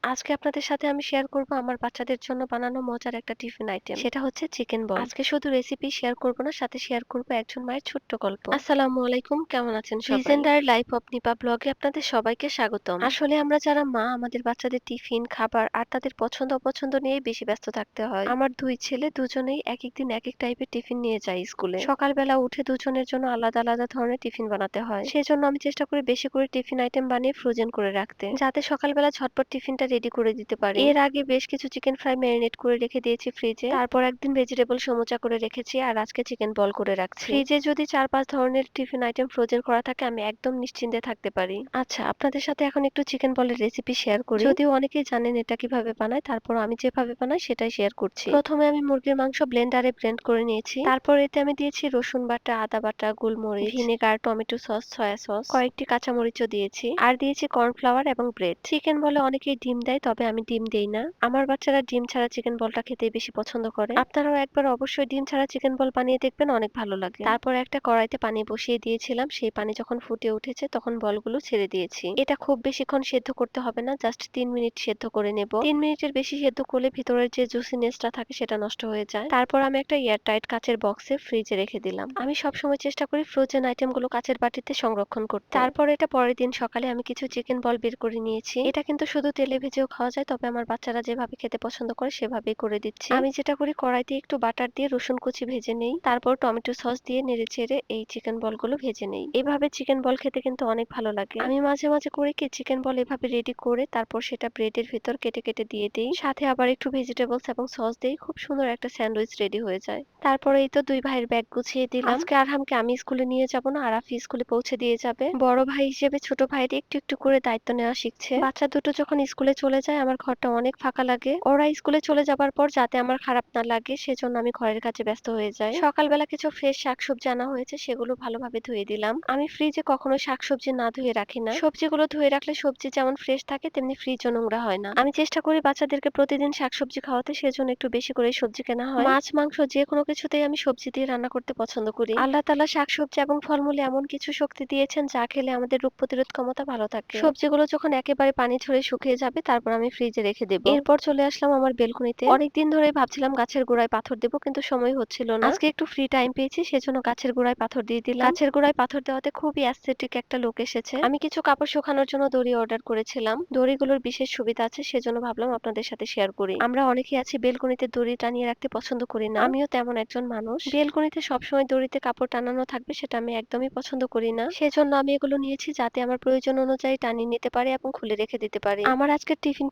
আজকে আপনাদের সাথে আমি শেয়ার করব আমার বাচ্চাদের জন্য বানানো মজার একটা টিফিন আইটেম। সেটা হচ্ছে চিকেন বল। আজকে শুধু রেসিপি শেয়ার করব না, সাথে শেয়ার করব একজন মায়ের ছোট্ট গল্প। আসসালামু আলাইকুম, কেমন আছেন সবাই? লিজেন্ডার লাইফ অফ নিপা ব্লগে আপনাদের সবাইকে স্বাগতম। আসলে আমরা যারা মা, আমাদের বাচ্চাদের টিফিন, খাবার আর তাদের পছন্দ অপছন্দ নিয়ে বেশি ব্যস্ত থাকতে হয়। আমার দুই ছেলে দুজনেই এক এক দিন এক এক টাইপের টিফিন নিয়ে যায় স্কুলে। সকালবেলা উঠে দুজনের জন্য আলাদা আলাদা ধরনের টিফিন বানাতে হয়। সেজন্য আমি চেষ্টা করি বেশি করে টিফিন আইটেম বানিয়ে ফ্রোজেন করে রাখতে, যাতে সকালবেলা ঝটপট টিফিনটা রেডি করে দিতে পারি। এর আগে বেশ কিছু চিকেন ফ্রাই ম্যারিনেট করে রেখে দিয়েছি ফ্রিজে। তারপর একদিন ভেজিটেবল সমুচা করে রেখেছি, আর আজকে চিকেন বল করে রাখছি। ফ্রিজে যদি 4-5 ধরনের টিফিন আইটেম ফ্রোজেন করা থাকে, আমি একদম নিশ্চিন্তে থাকতে পারি। আচ্ছা, আপনাদের সাথে এখন একটু চিকেন বলের রেসিপি শেয়ার করি। যদিও অনেকেই জানেন এটা কিভাবে বানায়, তারপর আমি যেভাবে বানাই সেটাই শেয়ার করছি। প্রথমে আমি মুরগির মাংস ব্লেন্ডারে ব্লেন্ড করে নিয়েছি। তারপর এতে আমি দিয়েছি রসুন বাটা, আদা বাটা, গোলমরিচ, vinegar, tomato sauce, soya sauce, কয়েকটি কাঁচামরিচও দিয়েছি, আর দিয়েছি কর্নফ্লাওয়ার এবং ব্রেড। চিকেন বলে অনেকেই ডিম দেয়, তবে আমি ডিম দেই না। আমার বাচ্চারা ডিম ছাড়া চিকেন বলটা খেতে বেশি পছন্দ করে। আপনারাও একবার অবশ্যই ডিম ছাড়া চিকেন বল বানিয়ে দেখবেন, অনেক ভালো লাগে। তারপর একটা কড়াইতে পানি বসিয়ে দিয়েছিলাম। সেই পানি যখন ফুটে উঠেছে তখন বলগুলো ছেড়ে দিয়েছি। এটা খুব বেশিক্ষণ সেদ্ধ করতে হবে না, জাস্ট 3 মিনিট সেদ্ধ করে নেব। 3 মিনিটের বেশি সেদ্ধ করলে ভিতরের যে জুসিনেসটা থাকে সেটা নষ্ট হয়ে যায়। তারপর আমি একটা এয়ারটাইট কাচের বক্সে ফ্রিজে রেখে দিলাম। আমি সবসময় চেষ্টা করি ফ্রোজেন আইটেমগুলো কাচের বাটিতে সংরক্ষণ করতে। তারপর এটা পরের দিন সকালে আমি কিছু চিকেন বল বের করে নিয়েছি। এটা কিন্তু শুধু তেলে ভেজেও খাওয়া যায়, তবে আমার বাচ্চারা যেভাবে খেতে পছন্দ করে সেভাবেই করে দিচ্ছি। আমি যেটা করি, কড়াইতে একটু বাটার দিয়ে রসুন কুচি ভেজে নেই, তারপর টমেটো সস দিয়ে নেড়ে চেড়ে এই চিকেন বলগুলো ভেজে নেই। এভাবে চিকেন বল খেতে কিন্তু অনেক ভালো লাগে। আমি মাঝে মাঝে করি কি, চিকেন বল এভাবে রেডি করে তারপর সেটা ব্রেডের ভিতর কেটে কেটে দিয়ে দিই, সাথে আবার একটু ভেজিটেবলস এবং সস দিই। খুব সুন্দর একটা স্যান্ডউইচ রেডি হয়ে যায়। তারপরে এই তো দুই ভাইয়ের ব্যাগ গুছিয়ে দিলাম। আজকে আরহামকে আমি স্কুলে নিয়ে যাব না, আরাফি স্কুলে পৌঁছে দিয়ে যাবে। বড় ভাই হিসেবে ছোট ভাইয়ের একটু একটু করে দায়িত্ব নেওয়া শিখছে। বাচ্চা দুটো যখন স্কুলে চলে যায় আমার ঘরটা অনেক ফাঁকা লাগে। ওরা স্কুলে চলে যাবার পর যাতে আমার খারাপ না লাগে সেজন্য আমি ঘরের কাছে ব্যস্ত হয়ে যাই। সকালবেলা কিছু ফ্রেশ শাকসবজি আনা হয়েছে, সেগুলো ভালোভাবে ধুয়ে দিলাম। আমি ফ্রিজে কখনো শাকসবজি না ধুয়ে রাখি না। সবজিগুলো ধুয়ে রাখলে সবজি যেমন ফ্রেশ থাকে, তেমনি ফ্রিজও নোংরা হয় না। আমি চেষ্টা করি বাচ্চাদেরকে প্রতিদিন শাকসবজি খাওয়াতে, সেজন্য একটু বেশি করে সবজি কেনা হয়। মাছ মাংস যে কোনো কিছুতেই আমি সবজি দিয়ে রান্না করতে পছন্দ করি। আল্লাহ তাআলা শাকসবজি এবং ফলমূলে এমন কিছু শক্তি দিয়েছেন যা খেলে আমাদের রোগ প্রতিরোধ ক্ষমতা ভালো থাকে। সবজিগুলো যখন একেবারে পানি ঝরে শুকিয়ে যাবে, তারপর আমি ফ্রিজে রেখে দেব। এরপর চলে আসলাম আমার বেলকনিতে। অনেকদিন ধরে ভাবছিলাম গাছের গোড়ায় পাথর দেব, কিন্তু সময় হচ্ছিল না। আজকে একটু ফ্রি টাইম পেয়েছি, সেজন্য গাছের গোড়ায় পাথর দিয়ে দিলাম। গাছের গোড়ায় পাথর দেওয়াতে খুবই অ্যাস্থেটিক একটা লুক এসেছে। আমি কিছু কাপড় শুকানোর জন্য দড়ি অর্ডার করেছিলাম। দড়িগুলোর বিশেষ সুবিধা আছে, সেজন্য ভাবলাম আপনাদের সাথে শেয়ার করি। আমরা অনেকেই আছি বেলকনিতে দড়ি টানিয়ে রাখতে পছন্দ করি না। আমিও তেমন একজন মানুষ। বেলকনিতে সবসময় দড়িতে কাপড় টানানো থাকবে সেটা আমি একদমই পছন্দ করি না। সেজন্য আমি এগুলো নিয়েছি যাতে আমার প্রয়োজন অনুযায়ী টানিয়ে নিতে পারি এবং খুলে রেখে দিতে পারি। আমার আজকের টিফিন